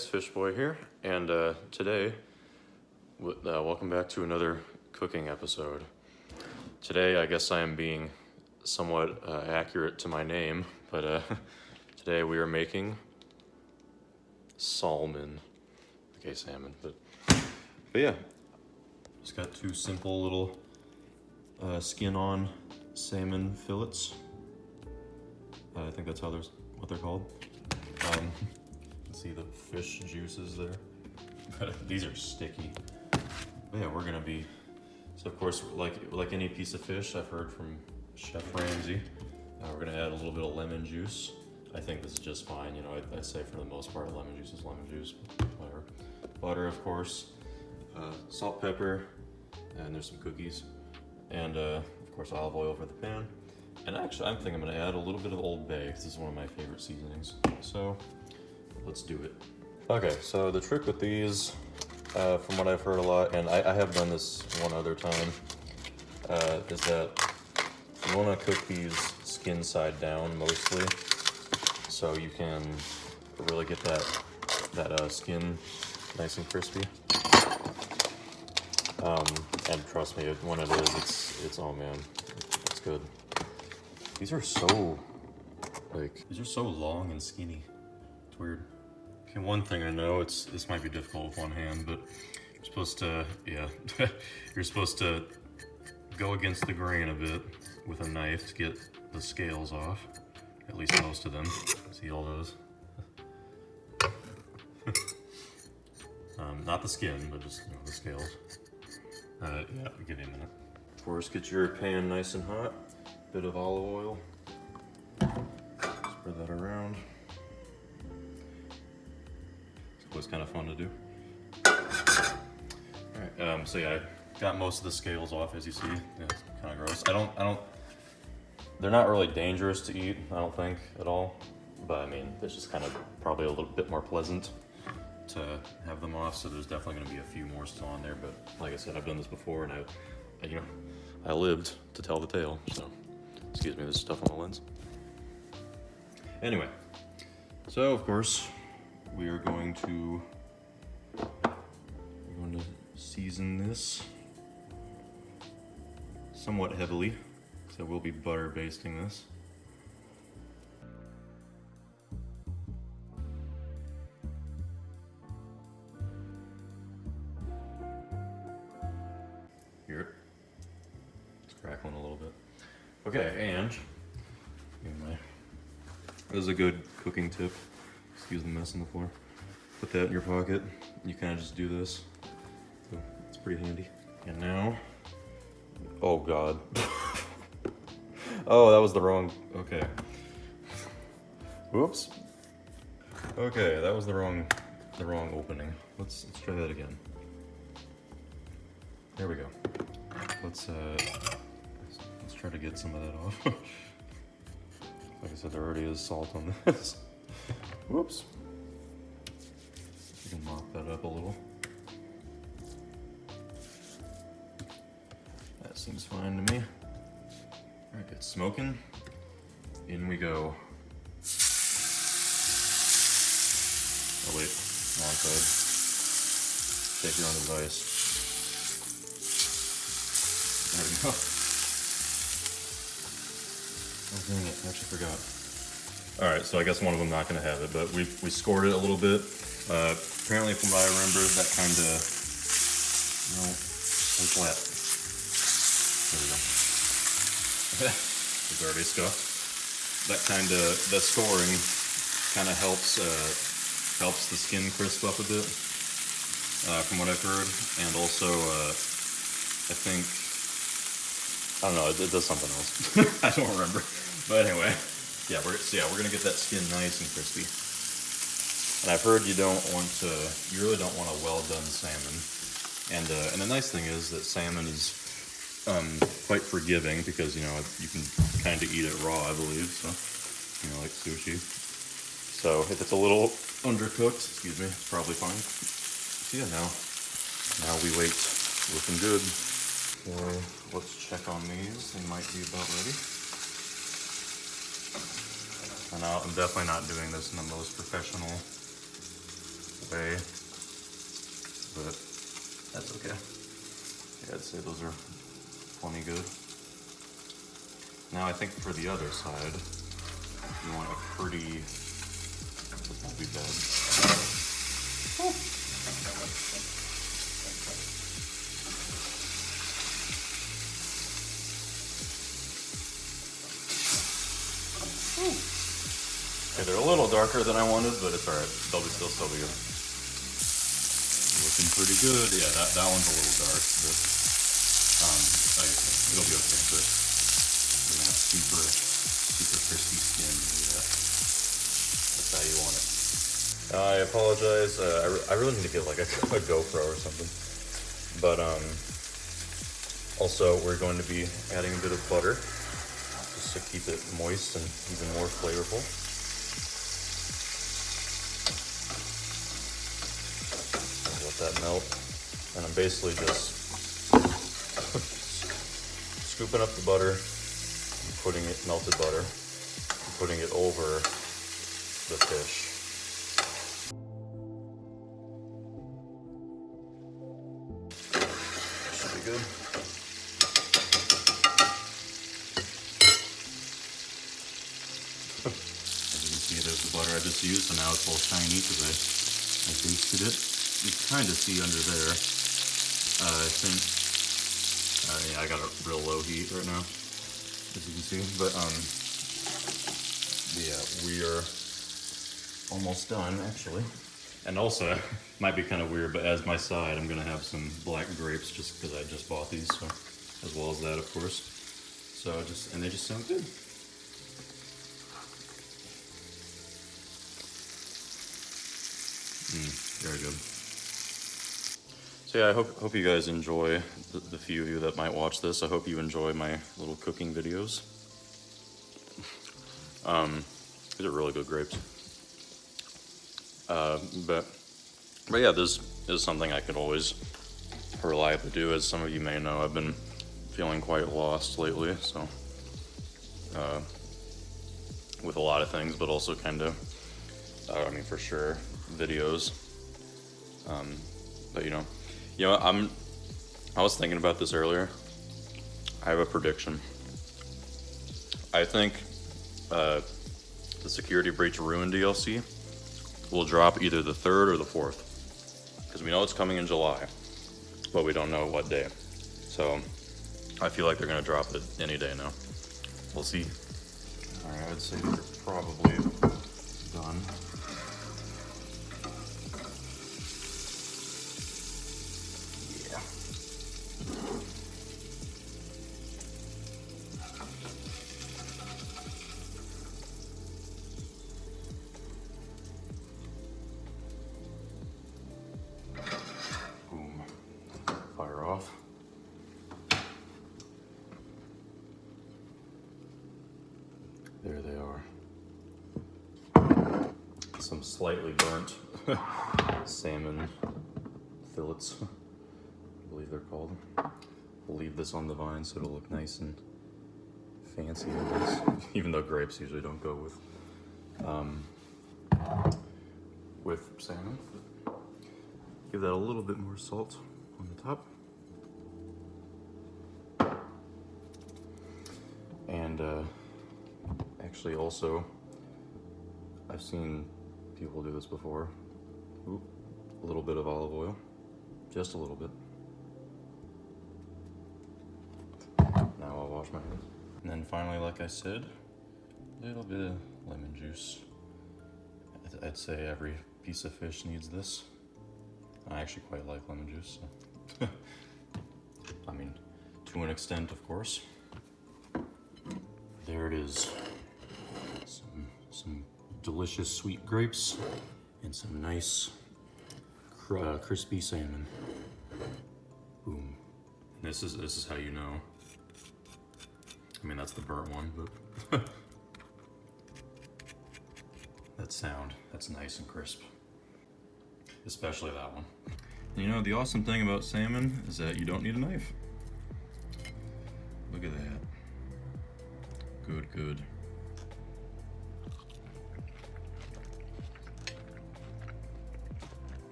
guys, Fishboy here, and today, welcome back to another cooking episode. Today, I guess I am being somewhat accurate to my name, but today we are making salmon. Okay, salmon, but yeah, just got two simple little skin-on salmon fillets. I think that's what they're called. See the fish juices there. These are sticky. But yeah, we're gonna be. So of course, like any piece of fish, I've heard from Chef Ramsay, we're gonna add a little bit of lemon juice. I think this is just fine. You know, I'd say for the most part, lemon juice is lemon juice. Whatever. Butter, of course. Salt, pepper, and there's some cookies, and of course olive oil for the pan. And actually, I think I'm gonna add a little bit of Old Bay because this is one of my favorite seasonings. So let's do it. Okay, so the trick with these, from what I've heard a lot, and I have done this one other time, is that you want to cook these skin side down mostly, so you can really get that skin nice and crispy. And trust me, when it is, it's oh man, it's good. These are so long and skinny. It's weird. Okay, one thing I know, this might be difficult with one hand, but you're supposed to, you're supposed to go against the grain a bit with a knife to get the scales off. At least most of them. See all those? Not the skin, but just the scales. Yeah, give me a minute. Of course, get your pan nice and hot. Bit of olive oil. Spread that around. It's always kind of fun to do. All right. So yeah, I got most of the scales off, as you see. Yeah, it's kind of gross. They're not really dangerous to eat, I don't think, at all. But I mean, it's just kind of probably a little bit more pleasant to have them off. So there's definitely going to be a few more still on there. But like I said, I've done this before, and I lived to tell the tale. So excuse me, there's stuff on the lens. Anyway, so of course we are going to season this somewhat heavily. So we'll be butter basting this. Hear it? It's crackling a little bit. Okay, and this is a good cooking tip. Excuse the mess on the floor. Put that in your pocket. You kind of just do this. So it's pretty handy. And now, oh God. Oh, that was the wrong, okay. Oops. Okay, that was the wrong opening. Let's try that again. There we go. Let's try to get some of that off. Like I said, there already is salt on this. Whoops. You can mop that up a little. That seems fine to me. All right, it's smoking. In we go. Oh wait, wrong side. Take your own advice. There we go. Oh dang it, I actually forgot. All right, so I guess one of them not gonna have it, but we scored it a little bit. Apparently from what I remember, that kind of, like flat. There we go. It's already scuffed. That the scoring kind of helps the skin crisp up a bit, from what I've heard. And also, I think, I don't know, it does something else. I don't remember. But anyway, yeah, we're gonna get that skin nice and crispy. And I've heard you really don't want a well-done salmon. And the nice thing is that salmon is quite forgiving because, you can kind of eat it raw, I believe, so, like sushi. So if it's a little undercooked, excuse me, it's probably fine. So yeah, now we wait. Looking good. Okay, let's check on these. They might be about ready. And I'm definitely not doing this in the most professional way, but that's okay. Yeah, I'd say those are plenty good. Now I think for the other side, you want a pretty, this won't be bad. Okay, they're a little darker than I wanted, but it's alright. They'll still be good. Looking pretty good. Yeah, that one's a little dark, but like I said, it'll be okay. But we're gonna have super crispy skin. Yeah, that's how you want it. I apologize. I really need to get like a GoPro or something. But also we're going to be adding a bit of butter just to keep it moist and even more flavorful. Let that melt, and I'm basically just scooping up the butter, and putting it, melted butter, and putting it over the fish. Should be good. As you can see, there's the butter I just used, so now it's all shiny because I basted it. You kind of see under there. I think, yeah, I got a real low heat right now, as you can see. But yeah, we are almost done actually. And also, might be kind of weird, but as my side, I'm gonna have some black grapes just because I just bought these, so as well as that, of course. So and they just sound good. Very good. So yeah, I hope you guys enjoy, the few of you that might watch this. I hope you enjoy my little cooking videos. These are really good grapes. But yeah, this is something I could always reliably do. As some of you may know, I've been feeling quite lost lately, so with a lot of things, but also kind of, I mean, for sure, videos. But you know, I was thinking about this earlier. I have a prediction. I think the Security Breach Ruin DLC will drop either the 3rd or the 4th. Because we know it's coming in July, but we don't know what day. So I feel like they're gonna drop it any day now. We'll see. All right, I would say they're probably done. There they are. Some slightly burnt salmon fillets, I believe they're called. We'll leave this on the vine so it'll look nice and fancy, I guess. Even though grapes usually don't go with salmon. Give that a little bit more salt on the top. And actually also, I've seen people do this before. Oop, a little bit of olive oil, just a little bit. Now I'll wash my hands. And then finally, like I said, a little bit of lemon juice. I'd say every piece of fish needs this. I actually quite like lemon juice, so. I mean, to an extent, of course. There it is. Some delicious sweet grapes and some nice crispy salmon. Boom. And this is how you know. I mean, that's the burnt one, but that sound, that's nice and crisp. Especially that one. And you know, the awesome thing about salmon is that you don't need a knife. Look at that. Good, good.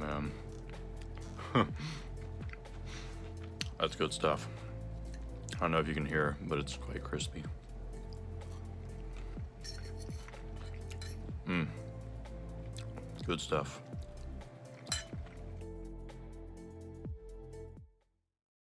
man. That's good stuff. I don't know if you can hear, but it's quite crispy. Good stuff.